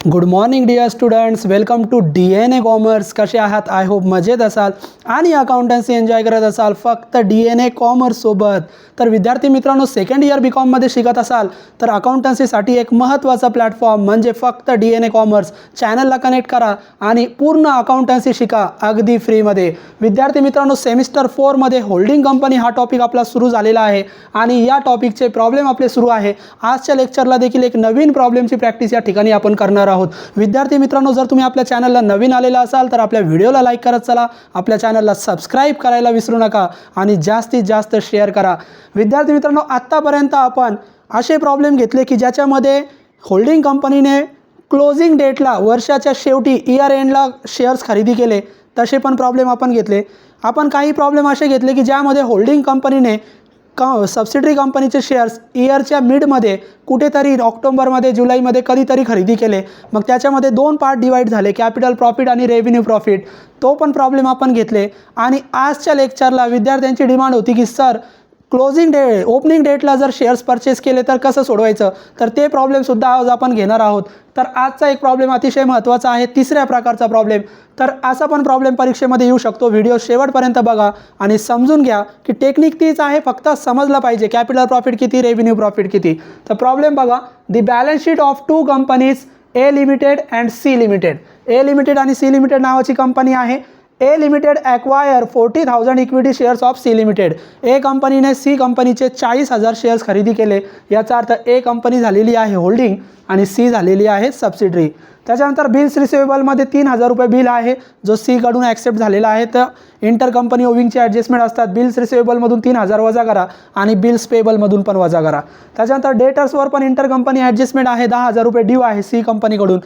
Good morning dear students, welcome to DNA commerce. कसे आहात? I hope मजेत असाल आणि अकाउंटन्सी एन्जॉय करत असाल फक्त DNA कॉमर्ससोबत. तर विद्यार्थी मित्रांनो, सेकंड इयर BComमध्ये शिकत असाल तर अकाउंटन्सीसाठी एक महत्त्वाचा प्लॅटफॉर्म म्हणजे फक्त DNA कॉमर्स. चॅनलला कनेक्ट करा आणि पूर्ण अकाउंटन्सी शिका अगदी फ्रीमध्ये. विद्यार्थी मित्रांनो, सेमिस्टर 4मध्ये होल्डिंग कंपनी हा टॉपिक आपला सुरू झालेला आहे आणि या टॉपिकचे प्रॉब्लेम आपले सुरू आहे. आजच्या लेक्चरला देखील एक नवीन प्रॉब्लेमची प्रॅक्टिस या ठिकाणी आपण करणार आहोत. विद्यार्थी मित्रांनो, जर तुम्ही आपल्या चॅनलला नवीन आलेला असाल तर आपल्या व्हिडिओला लाईक करत चला, आपल्या चॅनलला सबस्क्राईब करायला विसरू नका आणि जास्तीत जास्त शेअर करा. विद्यार्थी मित्रांनो, आत्तापर्यंत आपण असे प्रॉब्लेम घेतले की ज्याच्यामध्ये होल्डिंग कंपनीने क्लोजिंग डेटला, वर्षाच्या शेवटी इयर एंडला शेअर्स खरेदी केले, तसे पण प्रॉब्लेम आपण घेतले. आपण काही प्रॉब्लेम असे घेतले की ज्यामध्ये होल्डिंग कंपनीने सबसिडरी कंपनीचे शेअर्स इयरच्या मिडमध्ये कुठेतरी ऑक्टोबरमध्ये जुलैमध्ये कधीतरी खरेदी केले. मग त्याच्यामध्ये दोन पार्ट डिवाईड झाले, कॅपिटल प्रॉफिट आणि रेव्हेन्यू प्रॉफिट. तो पण प्रॉब्लेम आपण घेतले. आणि आजच्या लेक्चरला विद्यार्थ्यांची डिमांड होती की सर, ओपनिंग डेटला जर शेअर्स परचेस केले तर कसं सोडवायचं, तर ते प्रॉब्लेमसुद्धा आज आपण घेणार आहोत. तर आजचा एक प्रॉब्लेम अतिशय महत्त्वाचा आहे, तिसऱ्या प्रकारचा प्रॉब्लेम. तर असा पण प्रॉब्लेम परीक्षेमध्ये येऊ शकतो. व्हिडिओ शेवटपर्यंत बघा आणि समजून घ्या की टेक्निक तीच आहे, फक्त समजलं पाहिजे कॅपिटल प्रॉफिट किती, रेव्हेन्यू प्रॉफिट किती. तर प्रॉब्लेम बघा, the balance sheet of two companies A limited and C limited. A limited आणि C लिमिटेड नावाची कंपनी आहे. A limited acquire 40,000 equity shares of C limited. A कंपनीने C कंपनीचे 40,000 shares खरेदी केले. याचा अर्थ A कंपनी झालेली आहे होल्डिंग आणि C झालेली आहे सबसिडरी. त्याच्यानंतर बिल्स रिसिवेबलमध्ये 3,000 रुपये बिल आहे जो C कडून ॲक्सेप्ट झालेला आहे. तर इंटर कंपनी ओविंगचे ॲडजस्टमेंट असतात. बिल्स रिसिवेबलमधून 3,000 वजा करा आणि बिल्स पेबलमधून पण वजा करा. त्याच्यानंतर डेटर्सवर पण इंटर कंपनी ॲडजस्टमेंट आहे. 10,000 रुपये ड्यू आहे C कंपनीकडून.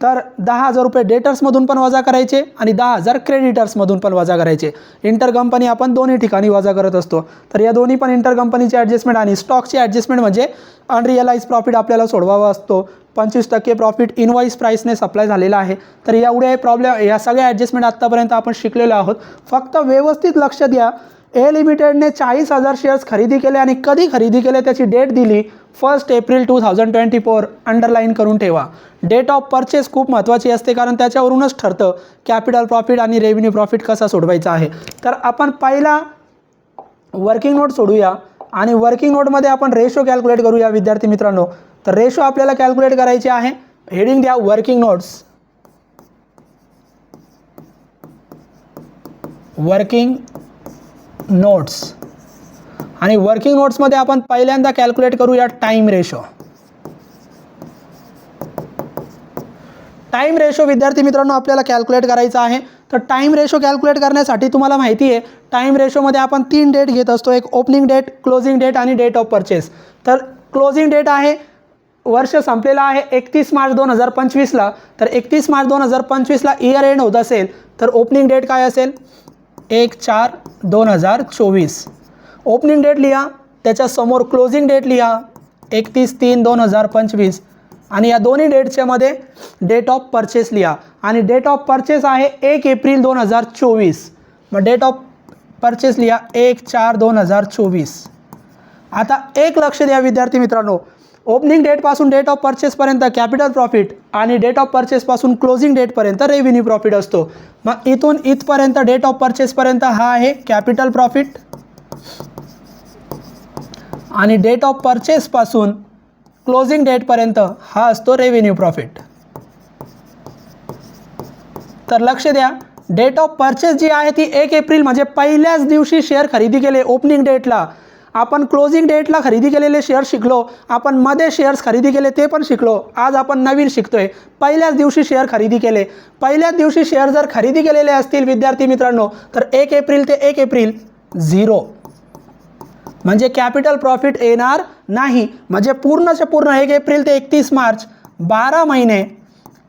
तर 10,000 रुपये डेटर्समधून पण वजा करायचे आणि 10,000 क्रेडिटर्समधून पण वजा करायचे. इंटर कंपनी आपण दोन्ही ठिकाणी वजा करत असतो. तर या दोन्ही पण इंटर कंपनीचे ॲडजस्टमेंट आणि स्टॉकचे ॲडजस्टमेंट म्हणजे अनरिअलाइज प्रॉफिट आपल्याला सोडवावा असतो. 25% प्रॉफिट इनवॉइस प्राईसने सप्लाय झालेला आहे. तर एवढे प्रॉब्लेम, या सगळ्या ॲडजस्टमेंट आत्तापर्यंत आपण शिकलेलो आहोत. फक्त व्यवस्थित लक्ष द्या. A लिमिटेडने 40,000 शेअर्स खरेदी केले आणि कधी खरेदी केले त्याची डेट दिली 1 एप्रिल 2024. अंडरलाईन करून ठेवा. डेट ऑफ परचेस खूप महत्त्वाची असते, कारण त्याच्यावरूनच ठरतं कॅपिटल प्रॉफिट आणि रेव्हेन्यू प्रॉफिट कसा सोडवायचा आहे. तर आपण पहिला वर्किंग नोट सोडूया आणि वर्किंग नोटमध्ये आपण रेशो कॅल्क्युलेट करूया. विद्यार्थी मित्रांनो, तर रेशो आपल्याला कॅल्क्युलेट करायचे आहे. हेडिंग द्या वर्किंग नोट्स. Working notes. आणि वर्किंग नोट्समध्ये आपण पहिल्यांदा कॅल्क्युलेट करूया टाईम रेशो. टाईम रेशो विद्यार्थी मित्रांनो आपल्याला कॅल्क्युलेट करायचा आहे. तर टाईम रेशो कॅल्क्युलेट करण्यासाठी तुम्हाला माहिती आहे, टाईम रेशोमध्ये आपण 3 डेट घेत असतो. एक ओपनिंग डेट, क्लोजिंग डेट आणि डेट ऑफ परचेस. तर क्लोजिंग डेट आहे, वर्ष संपलेला आहे 31 मार्च 2025ला. तर 31 मार्च 2025ला इयर एंड होत असेल तर ओपनिंग डेट काय असेल? 1/4/2024. ओपनिंग डेट लिहा, त्याच्यासमोर क्लोजिंग डेट लिहा 31/3/2025 आणि या दोन्ही डेटच्या मध्ये डेट ऑफ परचेस लिहा. आणि डेट ऑफ परचेस आहे 1 एप्रिल 2024. मग डेट ऑफ परचेस लिहा 1/4/2024. आता एक लक्ष द्या विद्यार्थी मित्रांनो, ओपनिंग डेटपासून डेट ऑफ परचेसपर्यंत कॅपिटल प्रॉफिट आणि डेट ऑफ परचेसपासून क्लोजिंग डेटपर्यंत रेव्हेन्यू प्रॉफिट असतो. मग इथून इथपर्यंत डेट ऑफ परचेसपर्यंत हा आहे कॅपिटल प्रॉफिट आणि डेट ऑफ परचेसपासून क्लोजिंग डेटपर्यंत हा असतो रेव्हेन्यू प्रॉफिट. तर लक्ष द्या, डेट ऑफ परचेस जी आहे ती 1 एप्रिल म्हणजे पहिल्याच दिवशी शेअर खरेदी केले ओपनिंग डेटला. आपण क्लोजिंग डेटला खरेदी केलेले शेअर शिकलो, आपण मध्ये शेअर्स खरेदी केले ते पण शिकलो. आज आपण नवीन शिकतोय, पहिल्याच दिवशी शेअर खरेदी केले. पहिल्याच दिवशी शेअर जर खरेदी केलेले असतील विद्यार्थी मित्रांनो, तर 1 एप्रिल ते 1 एप्रिल 0 म्हणजे कॅपिटल प्रॉफिट येणार नाही. म्हणजे पूर्णच्या पूर्ण 1 एप्रिल ते 31 मार्च 12 महिने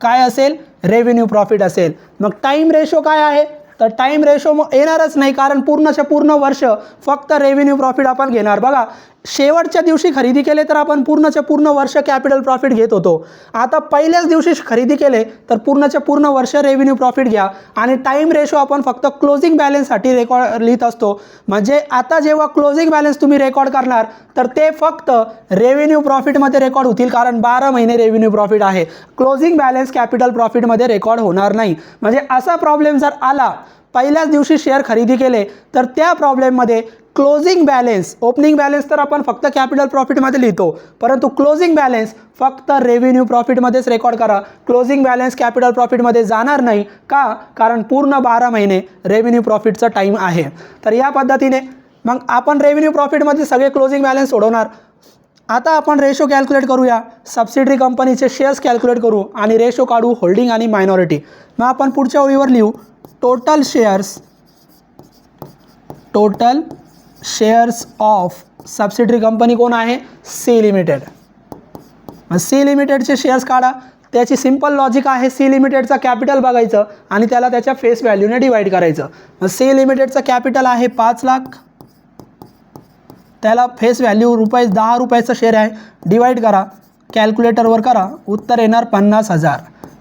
काय असेल? रेव्हेन्यू प्रॉफिट असेल. मग टाईम रेशो काय आहे? तर टाईम रेशो येणारच नाही, कारण पूर्णच्या पूर्ण वर्ष फक्त रेव्हेन्यू प्रॉफिट आपण घेणार. बघा, शेवटच्या दिवशी खरेदी केले तर आपण पूर्णच्या पूर्ण वर्ष कॅपिटल प्रॉफिट घेत होतो. आता पहिल्याच दिवशी खरेदी केले तर पूर्णच्या पूर्ण वर्ष रेव्हेन्यू प्रॉफिट घ्या आणि टाईम रेशो आपण फक्त क्लोजिंग बॅलन्ससाठी रेकॉर्ड लिहित असतो. म्हणजे आता जेव्हा क्लोजिंग बॅलन्स तुम्ही रेकॉर्ड करणार तर ते फक्त रेव्हेन्यू प्रॉफिटमध्ये रेकॉर्ड होतील, कारण 12 महिने रेव्हेन्यू प्रॉफिट आहे. क्लोजिंग बॅलन्स कॅपिटल प्रॉफिटमध्ये रेकॉर्ड होणार नाही. म्हणजे असा प्रॉब्लेम जर आला, पहिल्याच दिवशी शेअर खरेदी केले तर त्या प्रॉब्लेममध्ये क्लोजिंग बॅलन्स, ओपनिंग बॅलन्स तर आपण फक्त कॅपिटल प्रॉफिटमध्ये लिहितो, परंतु क्लोजिंग बॅलन्स फक्त रेव्हेन्यू प्रॉफिटमध्येच रेकॉर्ड करा. क्लोजिंग बॅलन्स कॅपिटल प्रॉफिटमध्ये जाणार नाही. का? कारण पूर्ण 12 महिने रेव्हेन्यू प्रॉफिटचा टाईम आहे. तर या पद्धतीने मग आपण रेव्हेन्यू प्रॉफिटमध्ये सगळे क्लोजिंग बॅलन्स सोडवणार. आता आपण रेशो कॅल्क्युलेट करूया, सबसिडरी कंपनीचे शेअर्स कॅल्क्युलेट करू आणि रेशो काढू होल्डिंग आणि मायनॉरिटी. मग आपण पुढच्या ओळीवर लिहू total shares of subsidiary company कोण आहे? C limited. मग सी लिमिटेडचे शेअर्स काढा. त्याची सिंपल लॉजिक आहे, सी लिमिटेडचा कॅपिटल बघायचं आणि त्याला त्याच्या फेस व्हॅल्यूने डिवाइड करायचं. मग सी लिमिटेडचं कॅपिटल आहे 5 लाख, त्याला फेस व्हॅल्यू ₹10 शेअर आहे. डिवाइड करा, कॅल्क्युलेटरवर करा, उत्तर येणार 50,000.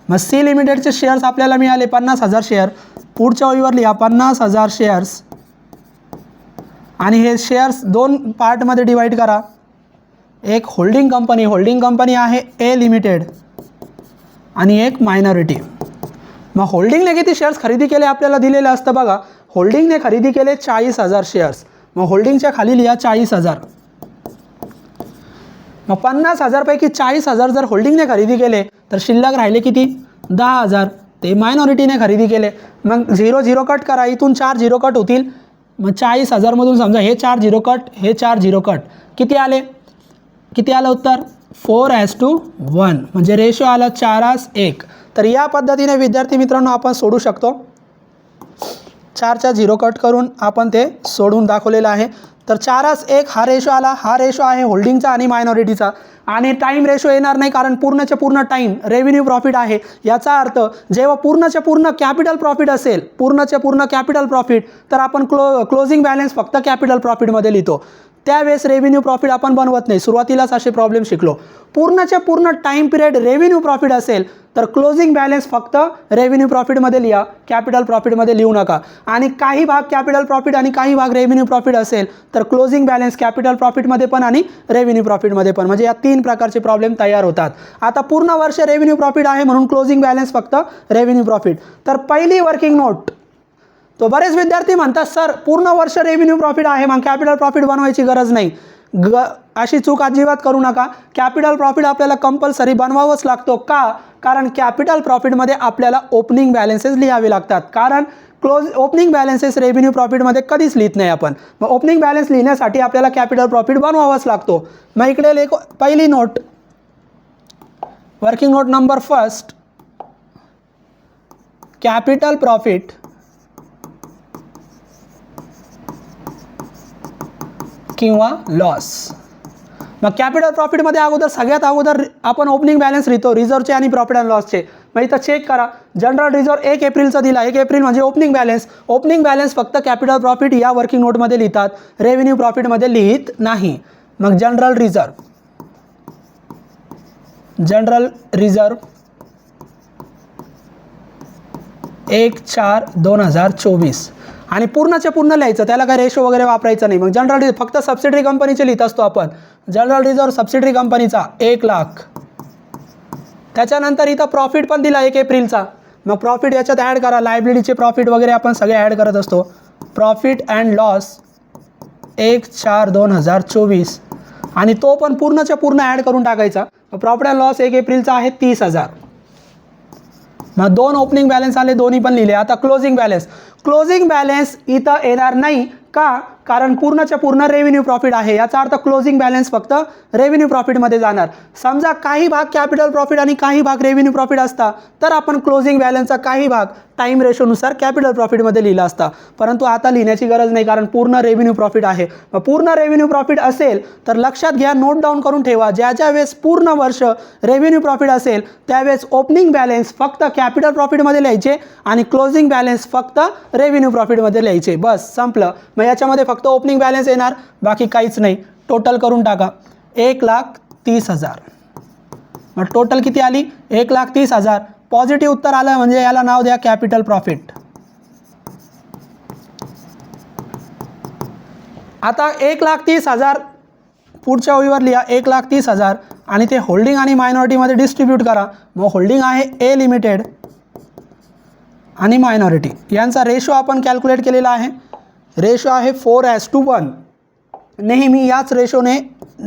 मग सी लिमिटेडचे शेअर्स आपल्याला मिळाले 50,000 शेअर. पुढच्या ओळीवर लिहा 50,000 शेअर्स आणि हे शेअर्स 2 पार्टमध्ये डिवाइड करा. एक होल्डिंग कंपनी आहे ए लिमिटेड आणि एक मायनॉरिटी. मग होल्डिंगने किती शेअर्स खरेदी केले आपल्याला दिलेलं असतं बघा. होल्डिंगने खरेदी केले 40,000 शेअर्स. मग होल्डिंगच्या खाली लिहा 40,000. मग 50,000 पैकी 40,000 जर होल्डिंगने खरेदी केले तर शिल्लक राहिले किती? 10,000. ते मायनॉरिटीने खरेदी केले. मग 0 कट करा, इथून 4 0 कट होतील. मग 40,000मधून समजा हे 4 0 कट, हे 4 0 कट, किती आलं उत्तर? 4:1. म्हणजे रेशो आला 4:1. तर या पद्धतीने विद्यार्थी मित्रांनो आपण सोडू शकतो. 4च्या 0 कट करून आपण ते सोडून दाखवलेलं आहे. तर 4:1 हा रेशो आला. हा रेशो आहे होल्डिंगचा आणि मायनॉरिटीचा. आणि टाईम रेशो येणार नाही, कारण पूर्णच्या पूर्ण टाईम रेव्हेन्यू प्रॉफिट आहे. याचा अर्थ जेव्हा पूर्णच्या पूर्ण कॅपिटल प्रॉफिट असेल, तर आपण क्लोजिंग बॅलन्स फक्त कॅपिटल प्रॉफिटमध्ये लिहितो. त्यावेळेस रेव्हेन्यू प्रॉफिट आपण बनवत नाही. सुरुवातीलाच असे प्रॉब्लेम शिकलो. पूर्णच्या पूर्ण टाईम पिरियड रेव्हेन्यू प्रॉफिट असेल तर क्लोजिंग बॅलन्स फक्त रेव्हेन्यू प्रॉफिटमध्ये लिहा, कॅपिटल प्रॉफिटमध्ये लिहू नका. आणि काही भाग कॅपिटल प्रॉफिट आणि काही भाग रेव्हेन्यू प्रॉफिट असेल तर क्लोजिंग बॅलन्स कॅपिटल प्रॉफिटमध्ये पण आणि रेव्हेन्यू प्रॉफिटमध्ये पण. म्हणजे या 3 प्रकारचे प्रॉब्लेम तयार होतात. आता पूर्ण वर्ष रेव्हेन्यू प्रॉफिट आहे म्हणून क्लोजिंग बॅलन्स फक्त रेव्हेन्यू प्रॉफिट. तर पहिली वर्किंग नोट, तो बरेच विद्यार्थी म्हणतात सर पूर्ण वर्ष रेव्हेन्यू प्रॉफिट आहे मग कॅपिटल प्रॉफिट बनवायची गरज नाही. अशी चूक अजिबात करू नका. कॅपिटल प्रॉफिट आपल्याला कंपल्सरी बनवावंच लागतो. का? कारण कॅपिटल प्रॉफिटमध्ये आपल्याला ओपनिंग बॅलन्सेस लिहावे लागतात. कारण ओपनिंग बॅलन्सेस रेव्हेन्यू प्रॉफिटमध्ये कधीच लिहित नाही आपण. मग ओपनिंग बॅलन्स लिहिण्यासाठी आपल्याला कॅपिटल प्रॉफिट बनवावाच लागतो. मग इकडे पहिली note, working note number 1, capital profit किंवा लॉस. मग कॅपिटल प्रॉफिटमध्ये सगळ्यात अगोदर आपण ओपनिंग बॅलन्स लिहितो, रिझर्वचे आणि प्रॉफिट अँड लॉसचे. मग इथं चेक करा, जनरल रिझर्व 1 एप्रिलचा दिला. 1 एप्रिल म्हणजे ओपनिंग बॅलन्स फक्त कॅपिटल प्रॉफिट या वर्किंग नोटमध्ये लिहितात, रेव्हेन्यू प्रॉफिटमध्ये लिहित नाही. मग जनरल रिझर्व 1/4/2024 आणि पूर्णच्या पूर्ण लिहायचं, त्याला काय रेशो वगैरे वापरायचं नाही. मग जनरल रिझर्व फक्त सबसिडरी कंपनीचे लिहित असतो आपण. जनरल रिझर्व सबसिडरी कंपनीचा 1 लाख. त्याच्यानंतर इथं प्रॉफिट पण दिला 1 एप्रिलचा. मग प्रॉफिट याच्यात ॲड करा, लायबिलिटीचे प्रॉफिट वगैरे आपण सगळे ॲड करत असतो. प्रॉफिट अँड लॉस 1/4/2024 आणि तो पण पूर्णच्या पूर्ण ॲड करून टाकायचा. प्रॉफिट अँड लॉस 1 एप्रिलचा आहे 30,000. मग 2 ओपनिंग बॅलन्स आले, दोन्ही पण लिहिले. आता क्लोजिंग बॅलन्स इथं येणार नाही. का? कारण पूर्णच्या पूर्ण रेव्हेन्यू प्रॉफिट आहे. याचा अर्थ क्लोजिंग बॅलन्स फक्त रेव्हेन्यू प्रॉफिटमध्ये जाणार. समजा काही भाग कॅपिटल प्रॉफिट आणि काही भाग रेव्हेन्यू प्रॉफिट असता तर आपण क्लोजिंग बॅलन्सचा काही भाग टाईम रेशोनुसार कॅपिटल प्रॉफिटमध्ये लिहिला असता. परंतु आता लिहिण्याची गरज नाही, कारण पूर्ण रेव्हेन्यू प्रॉफिट आहे. मग पूर्ण रेव्हेन्यू प्रॉफिट असेल तर लक्षात घ्या, नोट डाऊन करून ठेवा, ज्या वेळेस पूर्ण वर्ष रेव्हेन्यू प्रॉफिट असेल त्यावेळेस ओपनिंग बॅलन्स फक्त कॅपिटल प्रॉफिटमध्ये लिहायचे आणि क्लोजिंग बॅलन्स फक्त रेव्हेन्यू प्रॉफिटमध्ये लिहायचे. बस संपलं. मग याच्यामध्ये फक्त ओपनिंग बॅलन्स येणार, बाकी काहीच नाही. टोटल करून टाका 1,30,000. मग टोटल किती आली 1,30,000. पॉझिटिव्ह उत्तर आलं म्हणजे याला नाव द्या कॅपिटल प्रॉफिट. आता 1,30,000 पुढच्या ओळीवर लिहा 1,30,000 आणि ते होल्डिंग आणि मायनॉरिटीमध्ये डिस्ट्रीब्यूट करा. मग होल्डिंग आहे ए लिमिटेड आणि मायनॉरिटी यांचा रेशो आपण कॅल्क्युलेट केलेला आहे. रेशो आहे 4:1. नेहमी याच रेशोने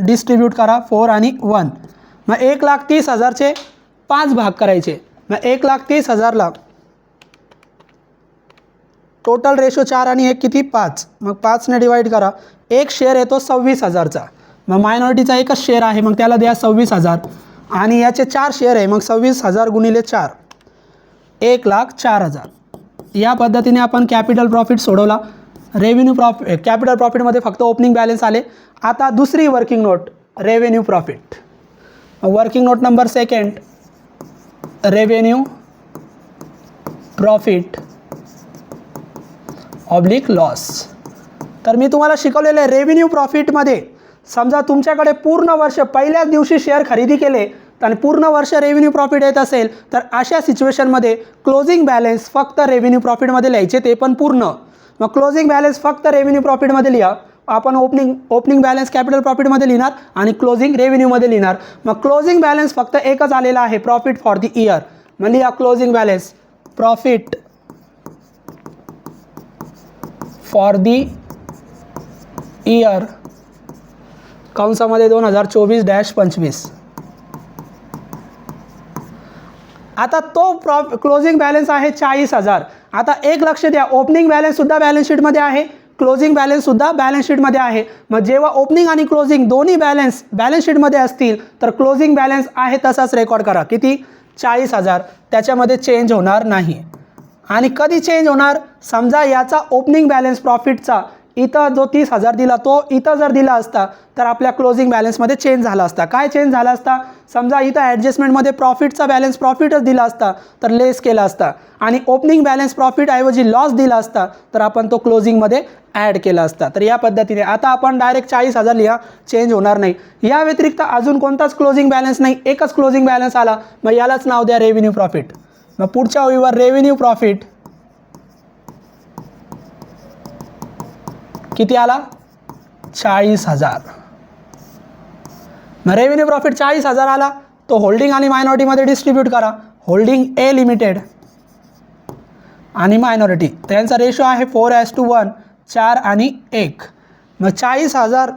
डिस्ट्रीब्यूट करा 4 आणि 1. मग 1,30,000चे 5 भाग करायचे. मग 1,30,000ला टोटल रेशो 4 आणि 1 किती 5. मग 5ने डिवाइड करा. एक शेअर येतो 26,000चा. मग मायनॉरिटीचा एकच शेअर आहे मग त्याला द्या 26,000 आणि याचे 4 शेअर आहे मग 26,000 गुणिले 4 1,04,000. या पद्धतीने आपण कॅपिटल प्रॉफिट सोडवला. रेव्हेन्यू प्रॉफिट कॅपिटल प्रॉफिटमध्ये फक्त ओपनिंग बॅलन्स आले. आता दुसरी working note revenue profit. Working note number 2 revenue profit oblique loss. तर मी तुम्हाला शिकवलेलं आहे रेव्हेन्यू प्रॉफिटमध्ये समजा तुमच्याकडे पूर्ण वर्ष पहिल्याच दिवशी शेअर खरेदी केले आणि पूर्ण वर्ष रेव्हेन्यू प्रॉफिट येत असेल तर अशा सिच्युएशनमध्ये क्लोजिंग बॅलन्स फक्त रेव्हेन्यू प्रॉफिटमध्ये लिहायचे ते पण पूर्ण. मग क्लोजिंग बॅलन्स फक्त रेव्हेन्यू प्रॉफिटमध्ये लिहा. आपण ओपनिंग बॅलन्स कॅपिटल प्रॉफिटमध्ये लिहिणार आणि क्लोजिंग रेव्हेन्यूमध्ये लिहिणार. मग क्लोजिंग बॅलन्स फक्त एकच आलेला आहे प्रॉफिट फॉर द इयर. मग लिहा closing balance profit for the year कंसामध्ये 2024-25. आता तो क्लोजिंग बॅलन्स आहे 40,000. आता एक लक्ष द्या ओपनिंग बॅलन्ससुद्धा बॅलन्स शीटमध्ये आहे क्लोजिंग बॅलन्ससुद्धा बॅलन्स शीटमध्ये आहे. मग जेव्हा ओपनिंग आणि क्लोजिंग दोन्ही बॅलन्स शीटमध्ये असतील तर क्लोजिंग बॅलन्स आहे तसाच रेकॉर्ड करा. किती 40,000. त्याच्यामध्ये चेंज होणार नाही. आणि कधी चेंज होणार समजा याचा ओपनिंग बॅलन्स प्रॉफिटचा इथं जो 30,000 दिला तो इथं जर दिला असता तर आपल्या क्लोजिंग बॅलन्समध्ये चेंज झाला असता. काय चेंज झाला असता समजा इथं ॲडजस्टमेंटमध्ये प्रॉफिटचा बॅलन्स प्रॉफिटच दिला असता तर लेस केला असता आणि ओपनिंग बॅलन्स प्रॉफिटऐवजी लॉस दिला असता तर आपण तो क्लोजिंगमध्ये ॲड केला असता. तर या पद्धतीने आता आपण डायरेक्ट 40,000 लिहा चेंज होणार नाही. या व्यतिरिक्त अजून कोणताच क्लोजिंग बॅलन्स नाही एकच क्लोजिंग बॅलन्स आला मग यालाच नाव द्या रेव्हेन्यू प्रॉफिट. मग पुढच्या ओळीवर रेव्हेन्यू प्रॉफिट किती आला 40,000. मग रेव्हेन्यू प्रॉफिट 40,000 आला तो होल्डिंग आणि मायनॉरिटीमध्ये डिस्ट्रीब्यूट करा. होल्डिंग ए लिमिटेड आणि मायनॉरिटी त्यांचा रेशो आहे 4:1 4 आणि 1. मग 40,000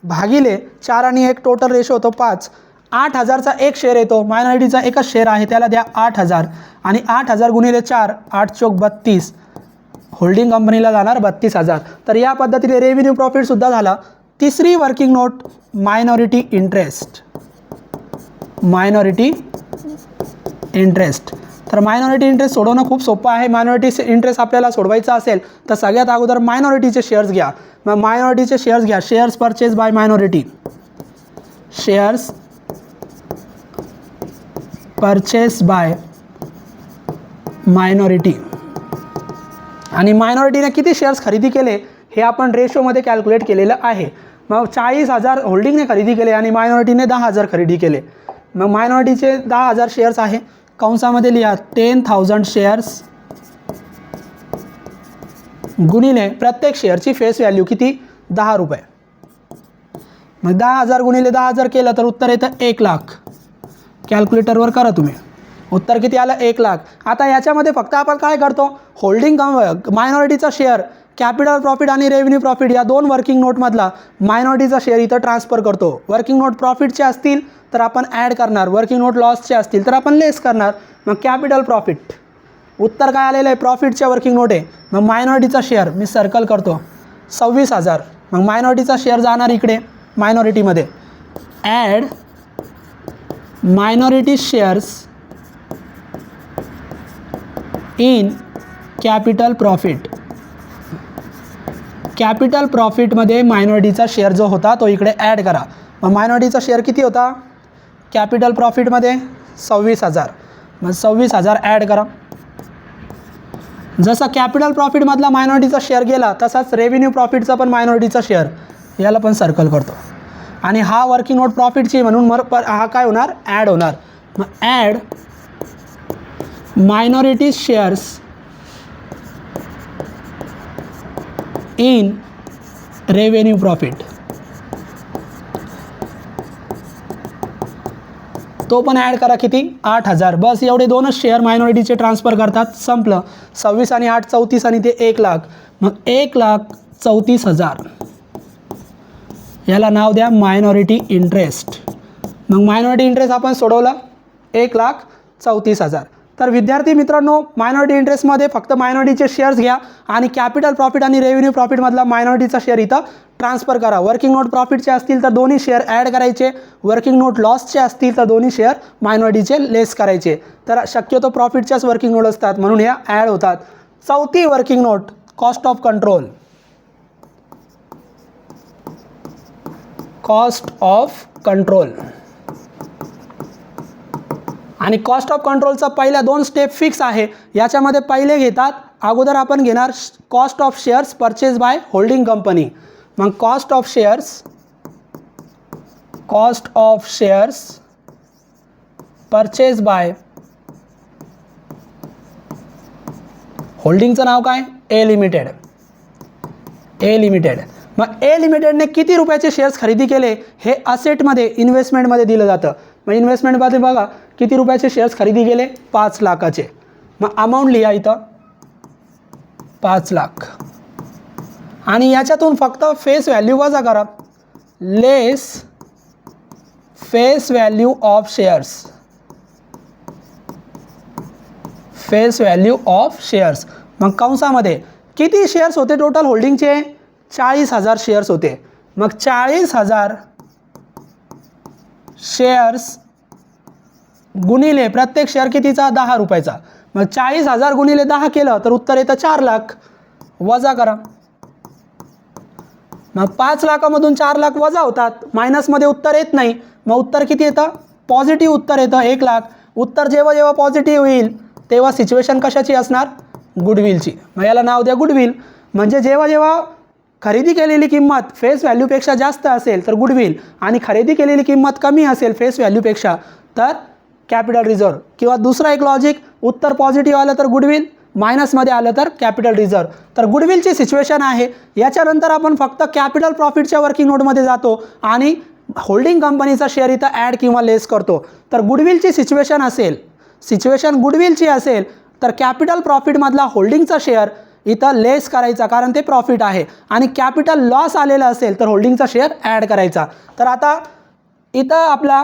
भागिले 4 आणि 1 टोटल रेशो होतो 5. 8,000चा एक शेअर येतो मायनॉरिटीचा एकच शेअर आहे त्याला द्या 8,000 आणि 8,000 गुणिले 4 8×4 32. होल्डिंग कंपनीला जाणार 32,000. तर या पद्धतीने रेव्हेन्यू प्रॉफिटसुद्धा झाला. तिसरी वर्किंग नोट मायनॉरिटी इंटरेस्ट. तर मायनॉरिटी इंटरेस्ट सोडवणं खूप सोपं आहे. मायनॉरिटी इंटरेस्ट आपल्याला सोडवायचा असेल तर सगळ्यात अगोदर मायनॉरिटीचे शेअर्स घ्या. मग मायनॉरिटीचे शेअर्स घ्या. Shares purchase by minority. Shares purchase by minority आणि मायनॉरिटीने किती शेअर्स खरेदी केले हे आपण रेशोमध्ये कॅल्क्युलेट केलेलं आहे. मग 40,000 होल्डिंगने खरेदी केले आणि मायनॉरिटीने 10,000 खरेदी केले. मग मायनॉरिटीचे 10,000 शेअर्स आहे कंसामध्ये लिहा 10,000 शेअर्स गुणिले प्रत्येक शेअरची फेस व्हॅल्यू किती 10 रुपये. मग 10,000 गुणिले 10,000 केलं तर उत्तर येतं 1,00,000. कॅल्क्युलेटरवर करा तुम्ही. उत्तर किती आलं 1,00,000. आता याच्यामध्ये फक्त आपण काय करतो होल्डिंग मायनॉरिटीचा शेअर कॅपिटल प्रॉफिट आणि रेव्हेन्यू प्रॉफिट या दोन वर्किंग नोटमधला मायनॉरिटीचा शेअर इथं ट्रान्सफर करतो. वर्किंग नोट प्रॉफिटचे असतील तर आपण ॲड करणार. वर्किंग नोट लॉसचे असतील तर आपण लेस करणार. मग कॅपिटल प्रॉफिट उत्तर काय आलेलं आहे प्रॉफिटच्या वर्किंग नोट आहे. मग मायनॉरिटीचा शेअर मी सर्कल करतो 26,000. मग मायनॉरिटीचा शेअर जाणार इकडे मायनॉरिटीमध्ये. Add minority shares in capital profit. Capital प्रॉफिटमध्ये मायनॉरिटीचा शेअर जो होता तो इकडे ॲड करा. मग मायनॉरिटीचा शेअर किती होता कॅपिटल प्रॉफिटमध्ये 26,000. मग 26,000 ॲड करा. जसा कॅपिटल प्रॉफिटमधला मायनॉरिटीचा शेअर गेला तसाच रेव्हेन्यू प्रॉफिटचा पण मायनॉरिटीचा शेअर याला पण सर्कल करतो. आणि हा वर्किंग नोट प्रॉफिटची म्हणून हा काय होणार, ॲड होणार. मग add minority shares in revenue profit, तो पण ॲड करा. किती, 8,000. बस एवढे दोनच शेअर मायनॉरिटीचे ट्रान्सफर करतात, संपलं. 26 आणि 8 34 आणि ते 1 लाख. मग 1,34,000 याला नाव द्या मायनॉरिटी इंटरेस्ट. मग मायनॉरिटी इंटरेस्ट आपण सोडवलं 1,34,000. तर विद्यार्थी मित्रांनो, मायनॉरिटी इंटरेस्टमध्ये फक्त मायनॉरिटीचे शेअर्स घ्या आणि कॅपिटल प्रॉफिट आणि रेव्हेन्यू प्रॉफिटमधला मायनॉरिटीचा शेअर इथं ट्रान्सफर करा. वर्किंग नोट प्रॉफिटचे असतील तर दोन्ही शेअर ॲड करायचे, वर्किंग नोट लॉसचे असतील तर दोन्ही शेअर मायनॉरिटीचे लेस करायचे. तर शक्यतो प्रॉफिटच्याच वर्किंग नोट असतात म्हणून ह्या ॲड होतात. चौथी working note, cost of control. Cost of control आणि कॉस्ट ऑफ कंट्रोलचा पहिल्या 2 स्टेप फिक्स आहे. याच्यामध्ये पहिले घेतात, अगोदर आपण घेणार cost of shares purchase by holding company. मग cost of shares purchase by होल्डिंगचं नाव काय, ए लिमिटेड. मग ए लिमिटेडने किती रुपयाचे शेअर्स खरेदी केले हे असेटमध्ये, इन्व्हेस्टमेंटमध्ये दिलं जातं. मग इन्व्हेस्टमेंटमध्ये बघा किती रुपयाचे शेअर्स खरेदी केले, 5 लाखाचे. मग अमाऊंट लिहा इथं 5 लाख. आणि याच्यातून फक्त फेस व्हॅल्यू वजा करा, लेस फेस व्हॅल्यू ऑफ शेअर्स. मग कंसामध्ये किती शेअर्स होते टोटल होल्डिंगचे, 40,000 शेअर्स होते. मग 40,000 शेअर्स गुणिले प्रत्येक शेअर कितीचा, 10 रुपयाचा. मग 40,000 गुणिले 10 केलं तर उत्तर येतं 4 लाख. वजा करा. मग 5 लाखामधून 4 लाख वजा होतात, मायनसमध्ये उत्तर येत नाही. मग उत्तर किती येतं, पॉझिटिव्ह उत्तर येतं 1 लाख. उत्तर जेव्हा जेव्हा पॉझिटिव्ह येईल तेव्हा सिच्युएशन कशाची असणार, गुडविलची. मग याला नाव द्या गुडविल. म्हणजे जेव्हा जेव्हा खरेदी केलेली किंमत फेस व्हॅल्यूपेक्षा जास्त असेल तर गुडविल, आणि खरेदी केलेली किंमत कमी असेल फेस व्हॅल्यूपेक्षा तर कॅपिटल रिझर्व्ह. किंवा दुसरा एक लॉजिक, उत्तर पॉझिटिव्ह आलं तर गुडविल, मायनसमध्ये आलं तर कॅपिटल रिझर्व्ह. तर गुडविलची सिच्युएशन आहे. याच्यानंतर आपण फक्त कॅपिटल प्रॉफिटच्या वर्किंग नोटमध्ये जातो आणि होल्डिंग कंपनीचा शेअर इथं ॲड किंवा लेस करतो. तर गुडविलची सिच्युएशन गुडविलची असेल तर कॅपिटल प्रॉफिटमधला होल्डिंगचा शेअर इथं लेस करायचा, कारण ते प्रॉफिट आहे. आणि कॅपिटल लॉस आलेला असेल तर होल्डिंगचा शेअर ॲड करायचा. तर आता इथं आपला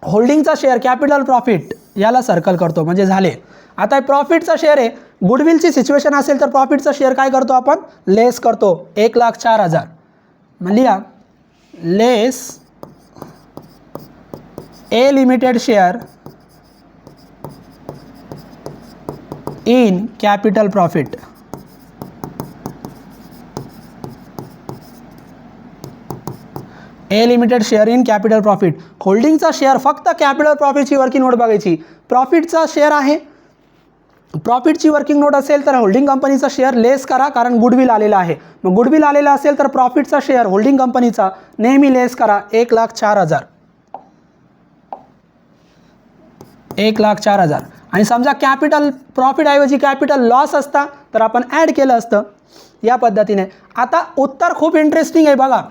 होल्डिंगचा शेअर कॅपिटल प्रॉफिट याला सर्कल करतो, म्हणजे झाले. आता प्रॉफिटचा शेअर आहे, गुडविलची सिच्युएशन असेल तर प्रॉफिटचा शेअर काय करतो आपण, लेस करतो 1,04,000. मग लिहा less A limited share in capital profit. A limited share in capital profit. होल्डिंगचा शेअर फक्त कॅपिटल प्रॉफिटची वर्किंग नोट बघायची. प्रॉफिटचा शेअर आहे, प्रॉफिटची वर्किंग नोट असेल तर होल्डिंग कंपनीचा शेअर लेस करा, कारण गुडविल आलेला आहे. मग गुडविल आलेला असेल तर प्रॉफिटचा शेअर होल्डिंग कंपनीचा नेहमी लेस करा 1,04,000. 1,04,000. आणि समजा कॅपिटल प्रॉफिटऐवजी कॅपिटल लॉस असता तर आपण ॲड केलं असतं या पद्धतीने. आता उत्तर खूप इंटरेस्टिंग आहे बघा.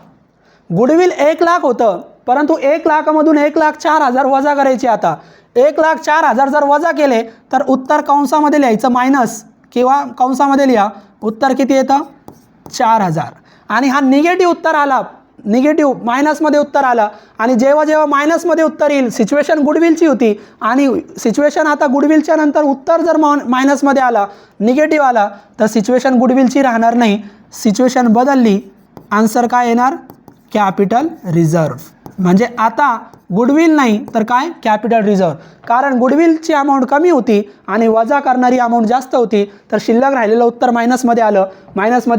गुडविल 1 लाख होतं, परंतु 1 लाखामधून 1,04,000 वजा करायचे. आता 1,04,000 जर वजा केले तर उत्तर कंसामध्ये लिहायचं मायनस, किंवा कंसामध्ये लिहा उत्तर किती येतं 4,000. आणि हा निगेटिव्ह उत्तर आला, निगेटिव्ह मायनसमध्ये उत्तर आला. आणि जेव्हा जेव्हा मायनसमध्ये उत्तर येईल, सिच्युएशन गुडविलची होती आणि सिच्युएशन आता गुडविलच्या नंतर उत्तर जर मायनसमध्ये आला, निगेटिव्ह आला, तर सिच्युएशन गुडविलची राहणार नाही, सिच्युएशन बदलली, आन्सर काय येणार कॅपिटल रिझर्व्ह. म्हणजे आता गुडविल नाही तर काय कॅपिटल रिझर्व्ह. कारण गुडविलची अमाऊंट कमी होती आणि वजा करणारी अमाऊंट जास्त होती, तर शिल्लक राहिलेलं उत्तर मायनसमध्ये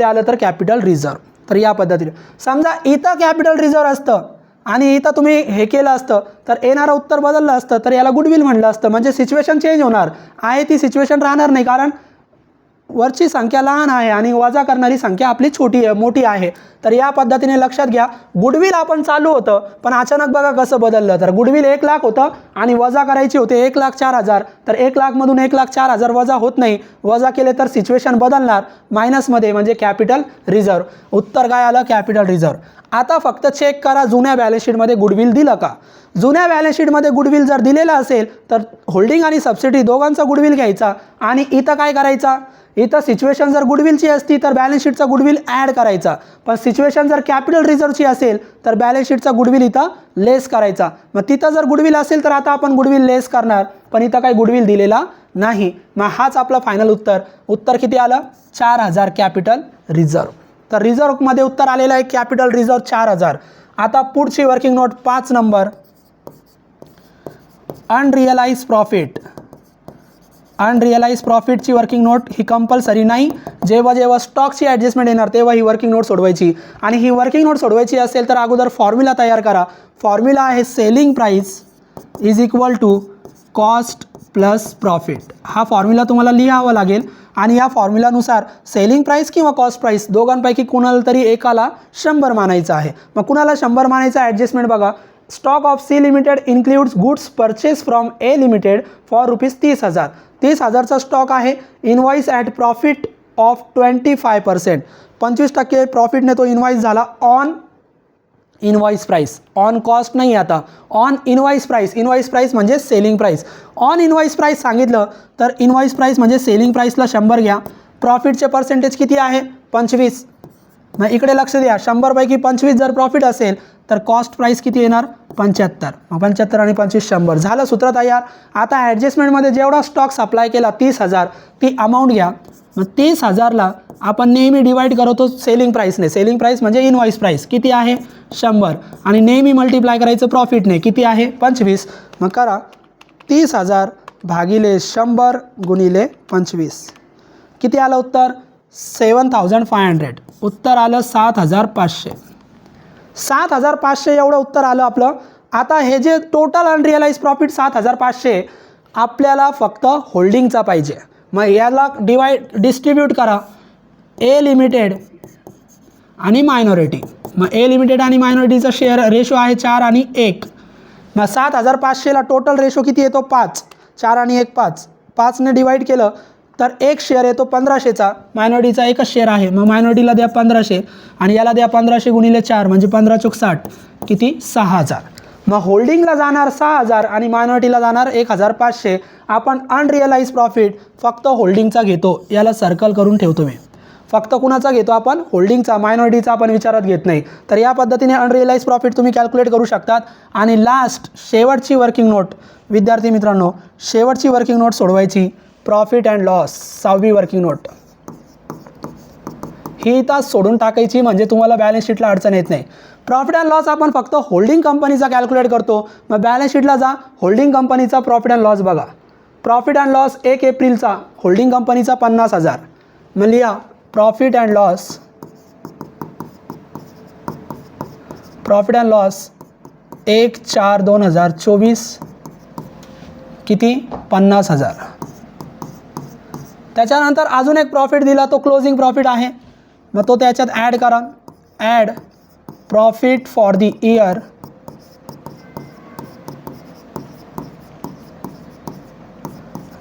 आलं तर कॅपिटल रिझर्व्ह. तर या पद्धतीने समजा इथं कॅपिटल रिझर्व्ह असतं आणि इथं तुम्ही हे केलं असतं तर येणारं उत्तर बदललं असतं, तर याला गुडविल म्हणलं असतं. म्हणजे सिच्युएशन चेंज होणार आहे, ती सिच्युएशन राहणार नाही, कारण वरची संख्या लहान आहे आणि वजा करणारी संख्या आपली मोठी आहे. तर या पद्धतीने लक्षात घ्या. गुडविल आपण चालू होतं पण अचानक बघा कसं बदललं. तर गुडविल 1 लाख होतं आणि वजा करायची होते 1,04,000. तर 1 लाखमधून 1,04,000 वजा होत नाही. वजा केले तर सिच्युएशन बदलणार मायनसमध्ये म्हणजे कॅपिटल रिझर्व. उत्तर काय आलं? Capital reserve. आता फक्त चेक करा जुन्या बॅलन्स शीटमध्ये गुडविल दिलं का. जुन्या बॅलन्स शीटमध्ये गुडविल जर दिलेलं असेल तर होल्डिंग आणि सबसिडी दोघांचा गुडविल घ्यायचा आणि इथं काय करायचा. इथं सिच्युएशन जर गुडविलची असती तर बॅलन्स शीटचा गुडविल ॲड करायचा. पण सिच्युएशन जर कॅपिटल रिझर्वची असेल तर बॅलन्स शीटचा गुडविल इथं लेस करायचा. मग तिथं जर गुडविल असेल तर आता आपण गुडविल लेस करणार पण इथं काही गुडविल दिलेला नाही. मग हाच आपला फायनल उत्तर. उत्तर किती आलं? 4,000 कॅपिटल रिझर्व. तर रिझर्वमध्ये उत्तर आलेलं आहे कॅपिटल रिझर्व 4,000. आता पुढची working note 5 number. Unrealised profit. Unrealised प्रॉफिटची वर्किंग नोट ही कंपल्सरी नाही. जेव्हा जेव्हा स्टॉकची ॲडजस्टमेंट येणार तेव्हा ही वर्किंग नोट सोडवायची. आणि ही वर्किंग नोट सोडवायची असेल तर अगोदर फॉर्म्युला तयार करा. फॉर्म्युला आहे selling price is equal to cost plus profit. हा फॉर्म्युला तुम्हाला लिहावा लागेल आणि या फॉर्म्युलानुसार सेलिंग प्राईस किंवा कॉस्ट प्राईस दोघांपैकी कुणाला तरी एकाला 100 मानायचं आहे. मग कुणाला 100 मानायचं ॲडजस्टमेंट बघा. Stock of C limited includes goods purchase from A limited for ₹30,000. 30,000चा स्टॉक आहे. Invoice at profit of 25%. 25% प्रॉफिटने तो इनवॉइस झाला on invoice price. On cost नाही आता, on invoice price. Invoice price म्हणजे selling price. On invoice price सांगितलं तर इनवॉइस प्राईस म्हणजे सेलिंग प्राईसला 100 घ्या. प्रॉफिटचे पर्सेंटेज किती आहे? 25. मग इकडे लक्ष द्या. 100 पैकी 25 जर प्रॉफिट असेल तर कॉस्ट प्राईस किती येणार? 75. मग 75 आणि 25 100 झालं सूत्र तयार. आता ॲडजस्टमेंटमध्ये जेवढा स्टॉक सप्लाय केला 30,000 ती अमाऊंट घ्या. मग 30,000ला आपण नेहमी डिवाईड करतो सेलिंग प्राईसने. सेलिंग प्राईस म्हणजे इनवॉइस प्राईस किती आहे? 100 आणि नेहमी मल्टिप्लाय करायचं प्रॉफिटने किती आहे? 25. मग करा 30,000 भागिले 100 गुणिले 25. किती आलं उत्तर? 7,500. उत्तर आलं 7,500. 7,500 एवढं उत्तर आलं आपलं. आता हे जे टोटल अनरिअलाइज प्रॉफिट 7,500 आपल्याला फक्त होल्डिंगचा पाहिजे. मग याला डिस्ट्रीब्यूट करा ए लिमिटेड आणि मायनॉरिटी. मग ए लिमिटेड आणि मायनॉरिटीचा शेअर रेशो आहे 4 आणि 1. मग 7,500ला टोटल रेशो किती येतो? 5. 4 आणि 1 5. 5ने डिवाईड केलं तर एक शेअर येतो 1500चा. मायनॉरिटीचा एकच शेअर आहे. मग मायनॉरिटीला द्या 1500 आणि याला द्या 1500 गुणिले 4 म्हणजे 15 चौक 60 किती? 6,000. मग होल्डिंगला जाणार 6,000 आणि मायनॉरिटीला जाणार 1,500. आपण अनरिअलाइज प्रॉफिट फक्त होल्डिंगचा घेतो. याला सर्कल करून ठेवतो मी. फक्त कुणाचा घेतो आपण? होल्डिंगचा. मायनॉरिटीचा आपण विचारात घेत नाही. तर या पद्धतीने अनरिअलाइज प्रॉफिट तुम्ही कॅल्क्युलेट करू शकतात. आणि लास्ट शेवटची वर्किंग नोट विद्यार्थी मित्रांनो, शेवटची वर्किंग नोट सोडवायची प्रॉफिट अँड लॉस. 6वी वर्किंग नोट ही तास सोडून टाकायची म्हणजे तुम्हाला बॅलन्स शीटला अडचण येत नाही. प्रॉफिट अँड लॉस आपण फक्त होल्डिंग कंपनीचा कॅल्क्युलेट करतो. मग बॅलन्स शीटला जा, होल्डिंग कंपनीचा प्रॉफिट अँड लॉस बघा. प्रॉफिट अँड लॉस 1 एप्रिलचा होल्डिंग कंपनीचा 50,000. मग लिहा profit and loss. Profit and loss 1/4/2024 किती? 50,000. त्याच्यानंतर अजून एक प्रॉफिट दिला तो क्लोजिंग प्रॉफिट आहे. मग तो त्याच्यात ॲड करा. Add profit for the year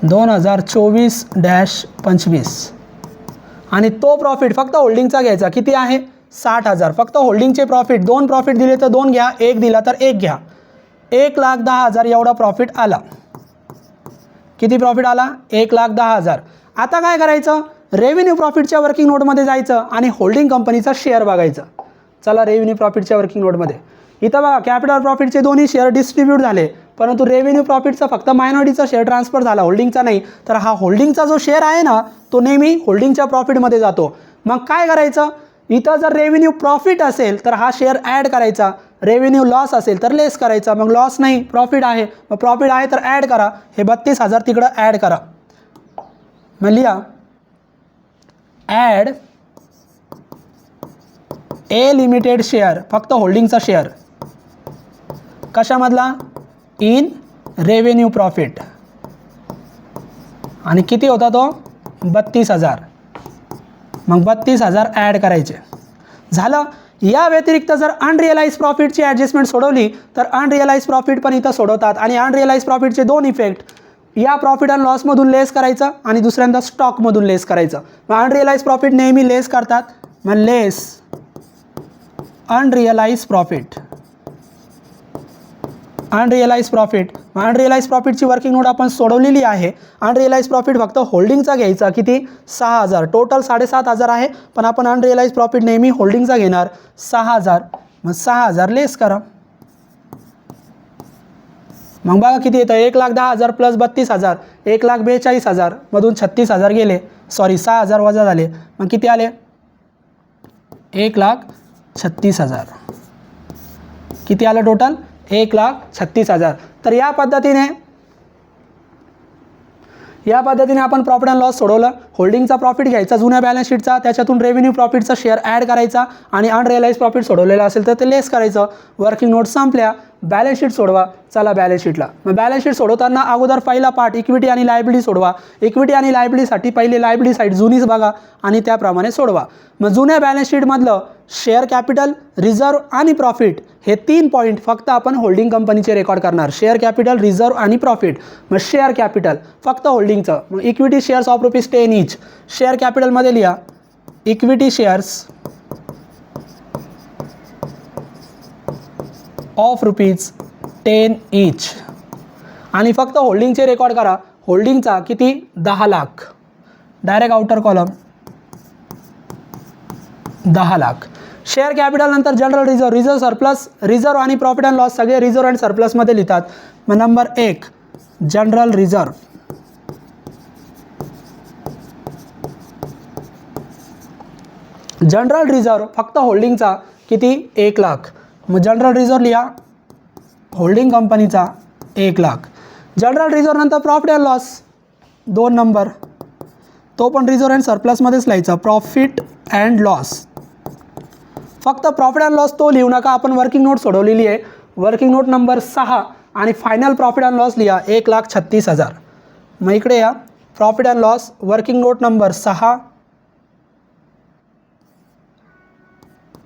(2024-25) आणि तो प्रॉफिट फक्त होल्डिंगचा घ्यायचा. किती आहे? 60,000. फक्त होल्डिंगचे प्रॉफिट. 2 प्रॉफिट दिले तर 2 घ्या, 1 दिला तर 1 घ्या. 1,10,000 एवढा प्रॉफिट आला. किती प्रॉफिट आला? 1,10,000. आता काय करायचं? रेव्हेन्यू प्रॉफिटच्या वर्किंग नोटमध्ये जायचं आणि होल्डिंग कंपनीचा शेअर बघायचं. चला रेव्हेन्यू प्रॉफिटच्या वर्किंग नोटमध्ये इथं बघा कॅपिटल प्रॉफिटचे दोन्ही शेअर डिस्ट्रीब्यूट झाले परंतु रेव्हेन्यू प्रॉफिटचा फक्त मायनॉरिटीचा शेअर ट्रान्सफर झाला, होल्डिंगचा नाही. तर हा होल्डिंगचा जो शेअर आहे ना तो नेहमी होल्डिंगच्या प्रॉफिटमध्ये जातो. मग काय करायचं? इथं जर रेव्हेन्यू प्रॉफिट असेल तर हा शेअर ॲड करायचा. रेव्हेन्यू लॉस असेल तर लेस करायचा. मग लॉस नाही, प्रॉफिट आहे. मग प्रॉफिट आहे तर ॲड करा. हे 32,000 तिकडं ॲड करा. मग लिहा ॲड ए लिमिटेड शेअर, फक्त होल्डिंगचा शेअर. कशामधला? In revenue profit. आणि किती होता तो? 32,000. मग 32,000 ॲड करायचे. झालं. या व्यतिरिक्त जर अनरिअलाइज प्रॉफिटची ॲडजस्टमेंट सोडवली तर अनरिअलाइज प्रॉफिट पण इथं सोडवतात. आणि अनरिअलाइज प्रॉफिटचे दोन इफेक्ट, या प्रॉफिट अँड लॉसमधून लेस करायचं आणि दुसऱ्यांदा स्टॉकमधून लेस करायचं. मग अनरिअलाइज प्रॉफिट नेहमी लेस करतात. मग लेस अनरिअलाइज प्रॉफिट, अनरिअलाइज प्रॉफिट. मग अनरिअलाइज प्रॉफिटची वर्किंग नोट आपण सोडवलेली आहे. अनरिअलाइज प्रॉफिट फक्त होल्डिंगचा घ्यायचा, किती 6,000. टोटल 7,500 आहे, पण आपण अनरिअलाइज प्रॉफिट नेहमी होल्डिंगचा घेणार 6,000. मग 6,000 लेस करा. मग बघा किती येतं, 1,10,000 प्लस 32,000, 1,42,000 मधून 36,000 गेले, सॉरी 6,000 वजा झाले. मग किती आले, 1,36,000. किती आलं टोटल, 1,36,000. तर या पद्धतीने आपण प्रॉफिट अँड लॉस सोडवलं. होल्डिंगचा प्रॉफिट घ्यायचा जुन्या बॅलन्स शीटचा, त्याच्यातून रेव्हेन्यू प्रॉफिटचा शेअर ॲड करायचा आणि अनरिअलाइज प्रॉफिट सोडवलेलं असेल तर ते लेस करायचं. वर्किंग नोट संपल्या. बॅलन्स शीट सोडवा. चला बॅलन्स शीटला. मग बॅलन्स शीट सोडवताना अगोदर पहिला पार्ट इक्विटी आणि लायबिलिटी सोडवा. इक्विटी आणि लायबिलिटीसाठी पहिले लायबिलिटी साईड जुनीच बघा आणि त्याप्रमाणे सोडवा. मग जुन्या बॅलन्स शीटमधलं शेअर कॅपिटल, रिझर्व आणि प्रॉफिट हे 3 पॉईंट फक्त आपण होल्डिंग कंपनीचे रेकॉर्ड करणार. शेअर कॅपिटल, रिझर्व आणि प्रॉफिट. मग शेअर कॅपिटल फक्त होल्डिंगचं. मग equity shares of ₹10 each. Share कॅपिटलमध्ये लिहा इक्विटी शेअर्स ऑफ ₹10 ईच. आणि फक्त होल्डिंगचे रेकॉर्ड करा. होल्डिंगचा किती, 10 lakh. Direct outer column 10 lakh. Share capital नंतर general reserve, reserve surplus, reserve आणि प्रॉफिट अँड लॉस सगळे रिझर्व अँड सरप्लसमध्ये लिहितात. मग number 1 general reserve. General reserve फक्त होल्डिंगचा किती, 1 लाख. मग जनरल रिझर्व लिहा होल्डिंग कंपनीचा 1 लाख. जनरल रिझर्व नंतर प्रॉफिट अँड लॉस 2 नंबर, तो पण रिझर्व अँड सरप्लसमध्येच लिहायचा. प्रॉफिट अँड लॉस, फक्त प्रॉफिट अँड लॉस तो लिहू नका, आपण वर्किंग नोट सोडवलेली आहे. वर्किंग नोट नंबर 6 आणि फायनल प्रॉफिट अँड लॉस लिहा 1,36,000. मग इकडे या profit and loss working note number 6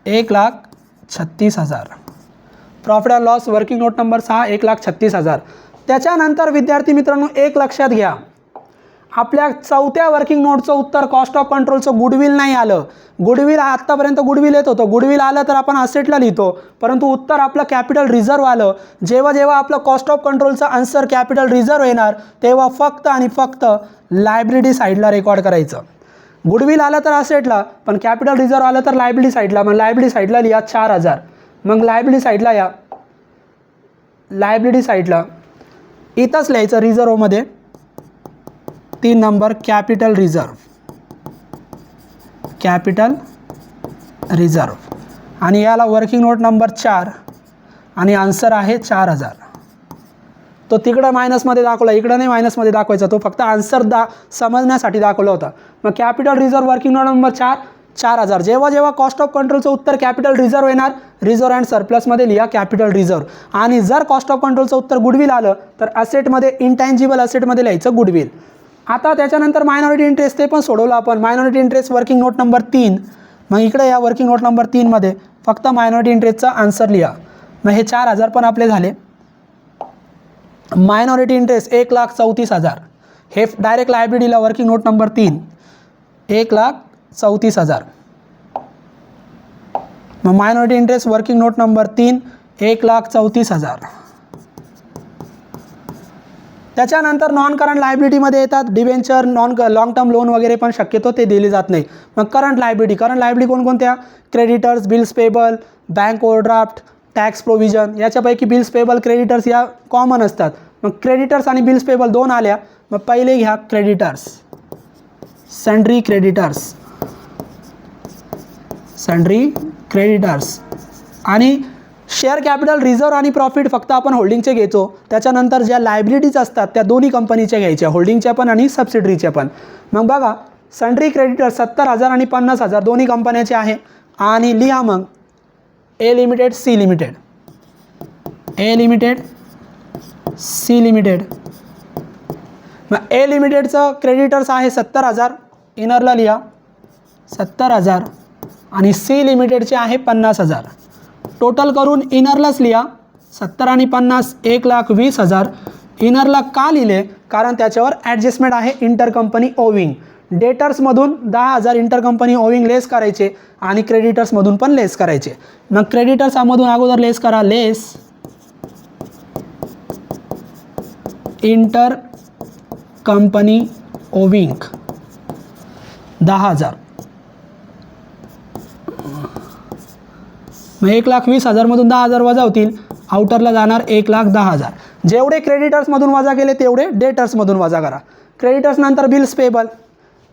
1,36,000. Profit and loss working note number 6 1,36,000. त्याच्यानंतर विद्यार्थी मित्रांनो एक लक्षात घ्या, आपल्या चौथ्या वर्किंग नोटचं उत्तर कॉस्ट ऑफ कंट्रोलचं गुडविल नाही आलं. गुडविल आत्तापर्यंत गुडविल येत होतं, गुडविल आलं तर आपण असेटला लिहितो, परंतु उत्तर आपलं कॅपिटल रिझर्व आलं. जेव्हा जेव्हा आपलं कॉस्ट ऑफ कंट्रोलचं आन्सर कॅपिटल रिझर्व येणार तेव्हा फक्त आणि फक्त लायबिलिटी साईडला रेकॉर्ड करायचं. गुडविल आलं तर असेटला, पण कॅपिटल रिझर्व आलं तर लायबिलिटी साईडला. मग लायबिलिटी साईडला लिहा 4,000. मग लायबिलिटी साईडला या, लायबिलिटी साईडला इथंच लिहायचं रिझर्वमध्ये 3 number capital reserve, capital reserve. आणि याला वर्किंग नोट नंबर 4 आणि आन्सर आहे 4,000. तो तिकडं मायनसमध्ये दाखवला, इकडं नाही मायनसमध्ये दाखवायचा, तो फक्त आन्सर समजण्यासाठी दाखवला होता. मग capital reserve working note number 4,000. जेव्हा जेव्हा कॉस्ट ऑफ कंट्रोलचं उत्तर कॅपिटल रिझर्व येणार, रिझर्व अँड सरप्लसमध्ये लिहा कॅपिटल रिझर्व. आणि जर कॉस्ट ऑफ कंट्रोलचं उत्तर गुडविल आलं तर असेटमध्ये, इनटँजिबल असेटमध्ये लिहायचं गुडविल. आता त्याच्यानंतर मायनॉरिटी इंटरेस्ट ते पण सोडवलं आपण. Minority interest working note number 3. मग इकडे या वर्किंग नोट नंबर 3 मध्ये फक्त मायनॉरिटी इंटरेस्टचा आन्सर लिहा. मग हे 4,000 पण आपले झाले. Minority interest 1,34,000. हे डायरेक्ट लायबिलिटीला वर्किंग नोट नंबर 3 1,34,000. मग minority interest working note number 3 1,34,000. त्याच्यानंतर नॉन करंट लायबिलिटीमध्ये येतात डिबेंचर, लॉंग टर्म लोन वगैरे, पण शक्यतो ते दिले जात नाही. मग करंट लायबिलिटी कोणकोणत्या, creditors, bills payable, bank overdraft, tax provision. याच्यापैकी बिल्स पेबल, क्रेडिटर्स या कॉमन असतात. मग क्रेडिटर्स आणि बिल्स पेबल 2 आल्या. मग पहिले घ्या creditors, sundry creditors, sundry creditors. आणि शेअर कॅपिटल, रिझर्व आणि प्रॉफिट फक्त आपण होल्डिंगचे घ्यायचो. त्याच्यानंतर ज्या लायबिलिटीज असतात त्या दोन्ही कंपनीच्या घ्यायच्या, होल्डिंगच्या पण आणि सबसिडरीच्या पण. मग बघा सन्ड्री क्रेडिटर 70,000 आणि 50,000 दोन्ही कंपन्याचे आहे. आणि लिहा मग ए limited, C limited, A limited, C limited. मग ए लिमिटेडचं क्रेडिटर्स आहे 70,000, इनरला लिहा 70,000 आणि सी लिमिटेडचे आहे 50,000. टोटल करून इनरलाच लिहा. 70 आणि 50 1,20,000. इनरला का लिहिले? कारण त्याच्यावर ॲडजस्टमेंट आहे इंटरकंपनी ओविंग. डेटर्समधून 10,000 इंटरकंपनी ओविंग लेस करायचे आणि क्रेडिटर्समधून पण लेस करायचे. मग क्रेडिटर्समधून अगोदर लेस करा. लेस इंटर कंपनी ओविंग 10,000. मग 1,20,000 मधून 10,000 वजा होतील. आउटरला जाणार 1,10,000. जेवढे क्रेडिटर्समधून वजा केले तेवढे डेटर्समधून वजा करा. क्रेडिटर्स नंतर बिल्स पेबल.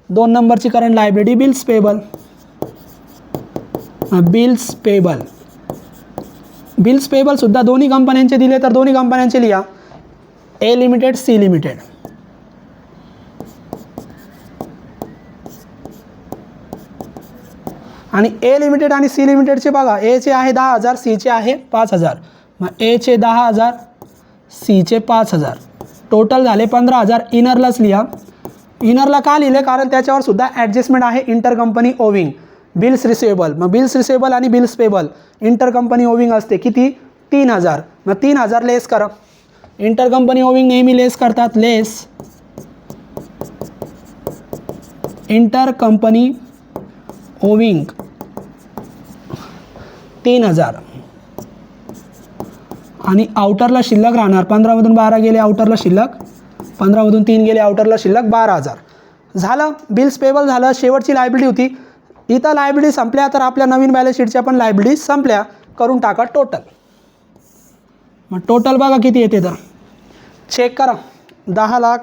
2 नंबरची current liability bills payable. Bills payable. Bills payable सुद्धा दोन्ही कंपन्यांचे दिले तर दोन्ही कंपन्यांचे लिहा. A limited C limited. आणि ए लिमिटेड आणि सी लिमिटेडचे बघा. एचे आहे 10,000 सीचे आहे 5,000. मग एचे 10,000 सीचे 5,000. टोटल झाले 15,000. इनरलाच लिहा. इनरला का लिहिले? कारण त्याच्यावर सुद्धा ॲडजस्टमेंट आहे इंटरकंपनी ओविंग. Bills receivable. मग बिल्स रिसिवेबल आणि बिल्स पेबल इंटरकंपनी ओविंग असते किती? 3,000. मग 3,000 लेस करा. इंटरकंपनी ओविंग नेहमी लेस करतात. लेस इंटरकंपनी ओविंग 3,000 आणि आउटरला शिल्लक राहणार. 15मधून 12 गेले आउटरला शिल्लक. 15मधून 3 गेले आउटरला शिल्लक 12,000. झालं. बिल्स पेबल झालं. शेवटची लायबिलिटी होती. इथं लायबिलिटी संपल्या तर आपल्या नवीन बॅलन्स शीटच्या पण लायबिलिटी संपल्या. करून टाका टोटल. मग टोटल बघा किती येते तर चेक करा. 10 lakh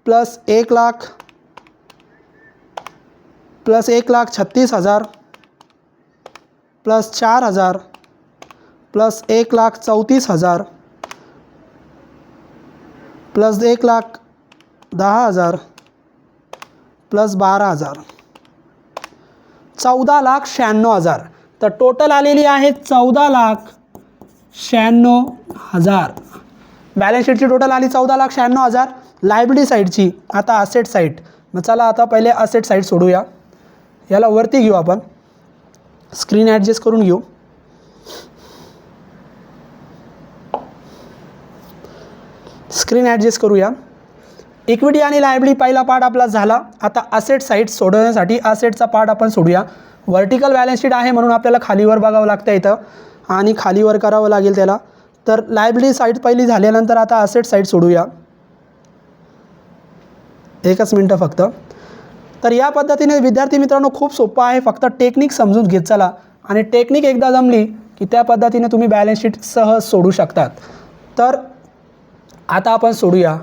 plus 1 lakh plus 1,36,000 plus 4,000 plus 1,34,000 plus 1,10,000 plus 12,000 14,96,000. तर टोटल आलेली आहे 14,96,000. बॅलन्स शीटची टोटल आली 14,96,000 लायबिलिटी साईडची. आता असेट साईड. मग चला आता पहिले असेट साईड सोडूया. याला वरती घेऊ आपण. स्क्रीन ॲडजस्ट करून घेऊ. स्क्रीन ॲडजस्ट करूया. इक्विटी आणि लायबिलिटी पहिला पार्ट आपला झाला. आता असेट साईड सोडवण्यासाठी असेटचा पार्ट आपण सोडूया. व्हर्टिकल बॅलन्स शीट आहे म्हणून आपल्याला खालीवर बघावं लागतं इथं आणि खालीवर करावं लागेल त्याला. तर लायबिलिटी साईड पहिली झाल्यानंतर आता असेट साईड सोडूया. एकच मिनटं फक्त. तर या पद्धतीने विद्यार्थी मित्रांनो खूप सोपं आहे. फक्त टेक्निक समजून घेत चला आणि टेक्निक एकदा जमली की त्या पद्धतीने तुम्ही बॅलन्स शीट सहज सोडू शकतात. तर आता आपण सोडूया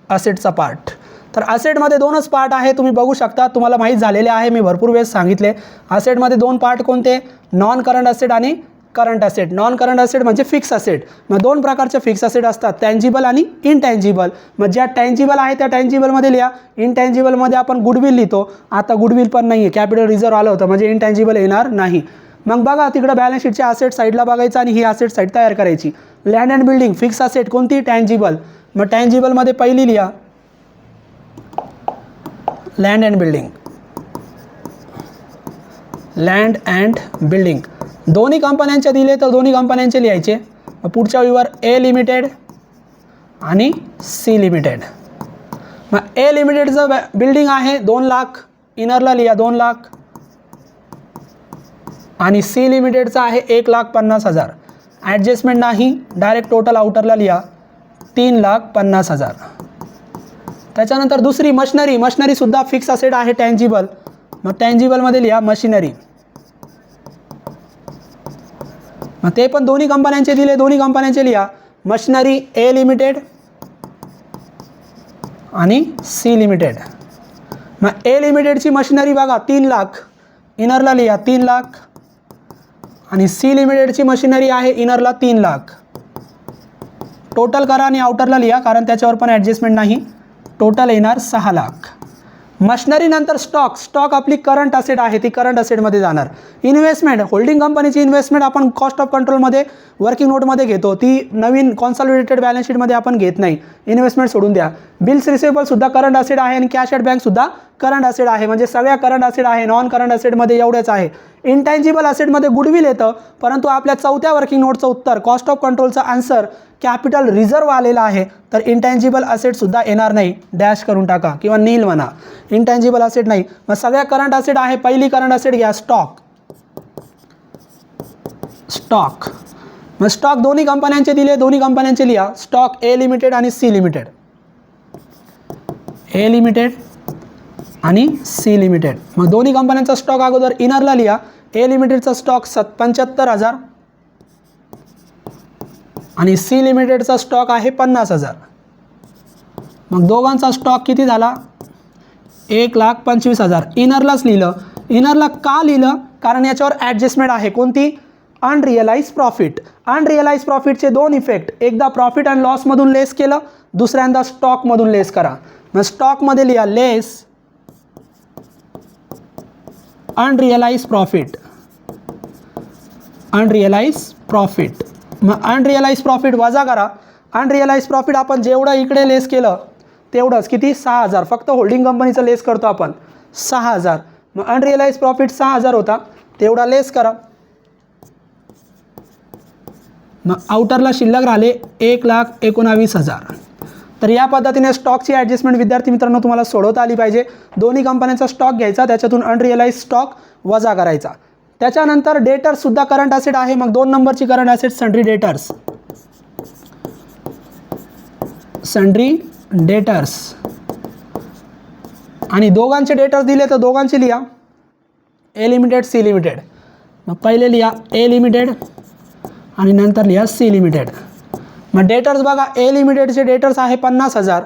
असेटचा पार्ट. तर असेटमध्ये 2च पार्ट आहे. तुम्ही बघू शकता. तुम्हाला माहीत झालेले आहे. मी भरपूर वेळेस सांगितले. असेटमध्ये 2 पार्ट कोणते? नॉन करंट असेट आणि current asset. Non current asset म्हणजे फिक्स असेट. मग 2 प्रकारचे फिक्स असेट असतात. टँजिबल आणि इनटँजिबल. मग ज्या टँजिबल आहे त्या टँजिबलमध्ये लिहा. इनटँजिबलमध्ये आपण गुडविल लिहितो. आता गुडविल पण नाही आहे. कॅपिटल रिझर्व्ह आलं होतं म्हणजे इनटँजिबल येणार नाही. मग बघा तिकडं बॅलन्स शीटच्या असेट साईडला बघायचं आणि ही असेट साईड तयार करायची. Land and building fix asset कोणती? टँजिबल. मग टँजिबलमध्ये पहिली लिहा land and building. Land and building दोन्ही कंपन्यांचे दिले तर दोन्ही कंपन्यांचे लिहायचे. मग पुढच्या वहीवर ए लिमिटेड आणि सी लिमिटेड. मग ए लिमिटेडचं बिल्डिंग आहे 2 लाख. इनरला लिहा 2 लाख आणि सी लिमिटेडचं आहे 1,50,000. ॲडजस्टमेंट नाही. डायरेक्ट टोटल आउटरला लिहा 3,50,000. त्याच्यानंतर दुसरी मशिनरी. मशिनरीसुद्धा फिक्स असेट आहे टँजिबल. मग टँजिबलमध्ये लिहा मशिनरी. मग ते पण दोन्ही कंपन्यांचे दिले. दोन्ही कंपन्यांचे लिहा. मशिनरी ए लिमिटेड आणि सी लिमिटेड. मग ए लिमिटेडची मशिनरी बघा 3 लाख. इनरला लिहा 3 लाख आणि सी लिमिटेडची मशिनरी आहे इनरला 3 लाख. टोटल करा आणि आउटरला लिहा कारण त्याच्यावर पण ॲडजस्टमेंट नाही. टोटल येणार 6 लाख. मशनरी नंतर स्टॉक आपली करंट असेट आहे, ती करंट असेटमध्ये जाणार. इन्व्हेस्टमेंट, होल्डिंग कंपनीची इन्व्हेस्टमेंट आपण कॉस्ट ऑफ कंट्रोलमध्ये वर्किंग नोटमध्ये घेतो, ती नवीन कॉन्सॉलिडेटेड बॅलन्स शीटमध्ये आपण घेत नाही, इन्व्हेस्टमेंट सोडून द्या. बिल्स रिसिवेबलसुद्धा करंट असेट आहे आणि कॅश ॲट बँकसुद्धा करंट असेट आहे, म्हणजे सगळ्या करंट असेट आहे. नॉन करंट असेटमध्ये एवढेच आहे. इंटँजिबल असेटमध्ये गुडविल येतं, परंतु आपल्या चौथ्या वर्किंग नोटचं उत्तर कॉस्ट ऑफ कंट्रोलचा आन्सर कॅपिटल रिझर्व्ह आलेला आहे, तर इंटँजिबल असेटसुद्धा येणार नाही, डॅश करून टाका किंवा नील म्हणा. इंटँजिबल असेट नाही. मग सगळ्या करंट असेट आहे. पहिली करंट असेट घ्या, स्टॉक. मग स्टॉक दोन्ही कंपन्यांचे दिले, दोन्ही कंपन्यांचे लिहा. स्टॉक ए लिमिटेड आणि सी लिमिटेड, ए लिमिटेड आणि सी लिमिटेड. मग दोन्ही कंपन्यांचा स्टॉक अगोदर इनरला लिहा. ए लिमिटेडचा स्टॉक 75,000 आणि सी लिमिटेडचा स्टॉक आहे 50,000. मग दोघांचा स्टॉक किती झाला? 1,25,000. इनरलाच लिहिलं. इनरला का लिहिलं? कारण याच्यावर ॲडजस्टमेंट आहे. कोणती? अनरिअलाइज प्रॉफिट. अनरिअलाइज प्रॉफिटचे दोन इफेक्ट, एकदा प्रॉफिट अँड लॉसमधून लेस केलं, दुसऱ्यांदा स्टॉकमधून लेस करा. मग स्टॉकमध्ये लिहा लेस अनरिअलाइज प्रॉफिट. अनरिअलाइज प्रॉफिट. मग अनरिअलाइज प्रॉफिट वजा करा. अनरिअलाइज प्रॉफिट आपण जेवढं इकडे लेस केलं तेवढंच, किती? 6,000. फक्त होल्डिंग कंपनीचं लेस करतो आपण, 6,000. मग अनरिअलाइज प्रॉफिट 6,000 होता, तेवढा लेस करा. मग आउटरला शिल्लक राहिले 1,19,000. तर या पद्धतीने स्टॉकची ॲडजस्टमेंट विद्यार्थी मित्रांनो तुम्हाला सोडवता आली पाहिजे. दोन्ही कंपन्यांचा स्टॉक घ्यायचा, त्याच्यातून अनरिअलाइज स्टॉक वजा करायचा. त्याच्यानंतर डेटर्ससुद्धा करंट ॲसेट आहे. मग 2 नंबरची current asset sundry debtors. Sundry debtors आणि दोघांचे डेटर्स दिले तर दोघांचे लिहा. A limited, C limited. मग पहिले लिहा ए लिमिटेड आणि नंतर लिहा सी लिमिटेड. मग डेटर्स बघा, ए लिमिटेडचे डेटर्स आहे 50,000.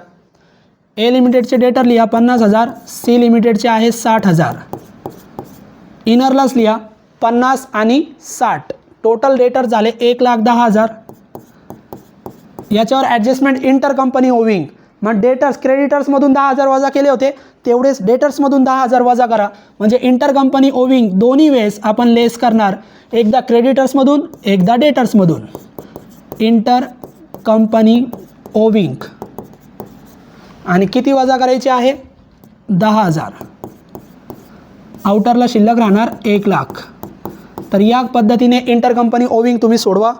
ए लिमिटेडचे डेटर लिहा 50,000. सी लिमिटेडचे आहे 60,000. इनरलाच लिहा 50 आणि 60. टोटल डेटर झाले 1,10,000. याच्यावर ॲडजस्टमेंट इंटर कंपनी ओविंग. मग डेटर्स क्रेडिटर्समधून 10,000 वजा केले होते, तेवढेच डेटर्समधून 10,000 वजा करा. म्हणजे इंटर कंपनी ओविंग दोन्ही वेळेस आपण लेस करणार, एकदा क्रेडिटर्समधून एकदा डेटर्समधून. इंटर कंपनी ओविंग आणि किती वजा करायचे आहे? 10,000. आउटरला शिल्लक राहणार 1,00,000. तर या पद्धतीने इंटर कंपनी ओविंग तुम्ही सोडवा.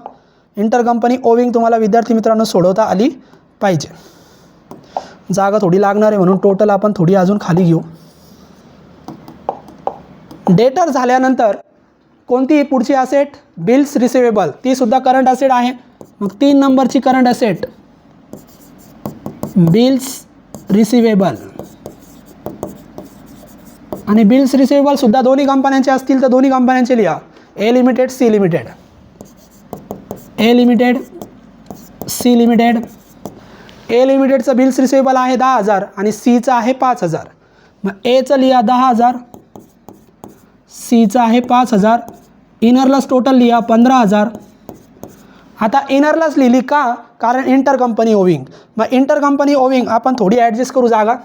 इंटर कंपनी ओविंग तुम्हाला विद्यार्थी मित्रांनो सोडवता आली पाहिजे. जागा थोडी लागणार आहे म्हणून टोटल आपण थोडी अजून खाली घेऊ. डेटर झाल्यानंतर कोणती पुढची असेट? Bills receivable. ती सुद्धा करंट असेट आहे. मग 3 नंबरची करंट असेट बिल्स रिसिवेबल. आणि बिल्स रिसिवेबल सुद्धा दोन्ही कंपन्यांचे असतील तर दोन्ही कंपन्यांचे लिहा. A limited, C limited. A limited, C limited. A लिमिटेडचं bills receivable आहे 10,000 आणि सीचं आहे 5,000. मग एचं लिहा 10,000, सीचं आहे 5,000. इनरलाच टोटल लिहा 15,000. आता इनरलाच लिहिली का? कारण इंटर कंपनी ओविंग. मग इंटर कंपनी ओविंग आपण थोडी ॲडजस्ट करू जागा.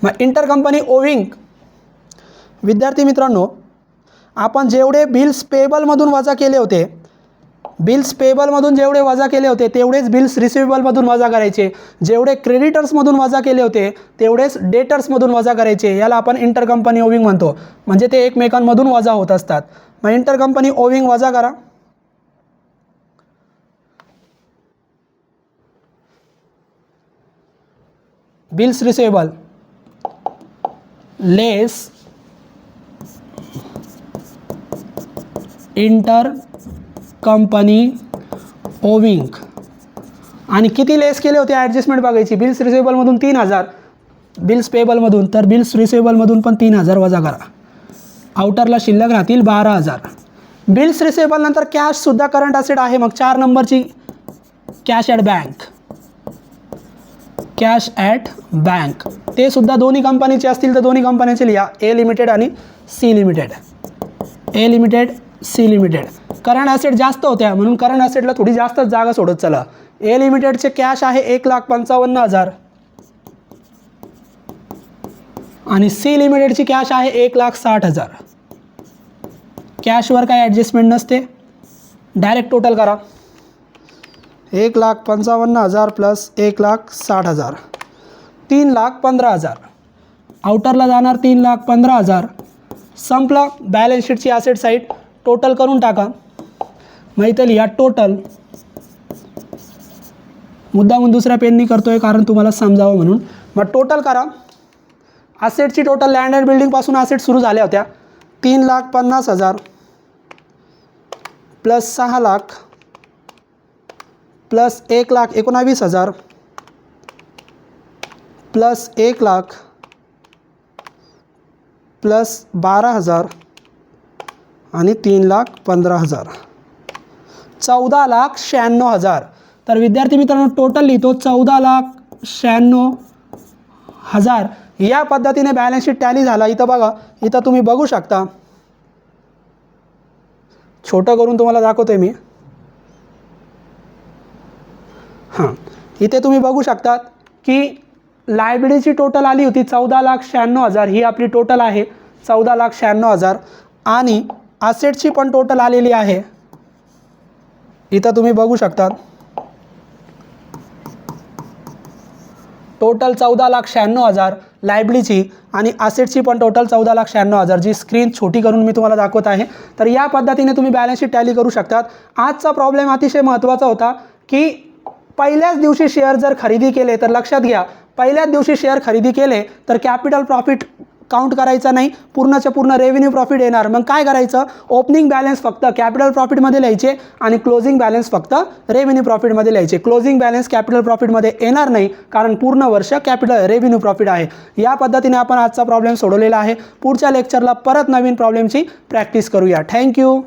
मग इंटर कंपनी ओविंग विद्यार्थी मित्रांनो आपण जेवढे बिल्स पेबलमधून वजा केले होते, बिल्स पेबलमधून जेवढे वजा केले होते तेवढेच बिल्स रिसिवेबलमधून वजा करायचे. जेवढे क्रेडिटर्समधून वजा केले होते तेवढेच डेटर्समधून वजा करायचे. याला आपण इंटर कंपनी ओविंग म्हणतो. म्हणजे ते एकमेकांमधून वजा होत असतात. मग इंटर कंपनी ओविंग वजा करा. बिल्स रिसिवेबल लेस इंटर कंपनी ओविंग. आणि किती लेस केले होते ॲडजस्टमेंट बघायची. बिल्स रिसिवेबलमधून 3,000, बिल्स पेबलमधून, तर बिल्स रिसिवेबलमधून पण 3,000 वजा करा. आउटरला शिल्लक राहतील 12,000. बिल्स रिसिवेबल नंतर कॅशसुद्धा करंट असेट आहे. मग 4 नंबरची cash at bank. Cash at bank ते सुद्धा दोन्ही कंपनीचे असतील तर दोन्ही कंपन्यांचे लिहा. ए लिमिटेड आणि C limited. A limited, C limited. Current asset जास्त होत्या म्हणून करंट ॲसेटला थोडी जास्तच जागा सोडत चला. ए लिमिटेडचे कॅश आहे 1,55,000 आणि सी लिमिटेडची कॅश आहे 1,60,000. कॅशवर काही ॲडजस्टमेंट नसते, डायरेक्ट टोटल करा. 1,55,000 प्लस 1,60,000 3,15,000. आउटरला जाणार 3,15,000. संपलं. बॅलन्स शीटची ॲसेट साईड टोटल करून टाका. माहीत लिहा टोटल. मुद्दामून दुसऱ्या पेननी करतोय कारण तुम्हाला समजावं म्हणून. मग टोटल करा. ॲसेटची टोटल लँड अँड बिल्डिंगपासून ॲसेट सुरू झाल्या होत्या 3,50,000 plus 6 lakh plus 1,19,000 plus 1 lakh plus 12,000 आणि 3,15,000 14,96,000. तर विद्यार्थी मित्रांनो टोटल लिहितो 14,96,000. या पद्धतीने बॅलन्स शीट टॅली झाला. इथं बघा, इथं तुम्ही बघू शकता. छोटं करून तुम्हाला दाखवतोय मी. हां, इथे तुम्ही बघू शकतात की लायबिलिटीची टोटल आली होती 14,96,000. ही आपली टोटल आहे 14,96,000 आणि ॲसेटची पण टोटल आलेली आहे. इथं तुम्ही बघू शकतात टोटल 14,96,000 लायबिलिटीची आणि ॲसेटची पण टोटल 14,96,000. जी स्क्रीन छोटी करून मी तुम्हाला दाखवत आहे. तर या पद्धतीने तुम्ही बॅलन्स शीट टॅली करू शकतात. आजचा प्रॉब्लेम अतिशय महत्त्वाचा होता की पहिल्याच दिवशी शेअर जर खरेदी केले तर लक्षात घ्या, पहिल्याच दिवशी शेअर खरेदी केले तर कॅपिटल प्रॉफिट काउंट करायचा नाही, पूर्णच्या पूर्ण रेव्हेन्यू प्रॉफिट येणार. मग काय करायचं, ओपनिंग बॅलन्स फक्त कॅपिटल प्रॉफिटमध्ये लिहायचे आणि क्लोजिंग बॅलन्स फक्त रेव्हेन्यू प्रॉफिटमध्ये लिहायचे. क्लोजिंग बॅलन्स कॅपिटल प्रॉफिटमध्ये येणार नाही कारण पूर्ण वर्ष कॅपिटल रेव्हेन्यू प्रॉफिट आहे. या पद्धतीने आपण आजचा प्रॉब्लेम सोडवलेला आहे. पुढच्या लेक्चरला परत नवीन प्रॉब्लेमची प्रॅक्टिस करूया. थँक्यू.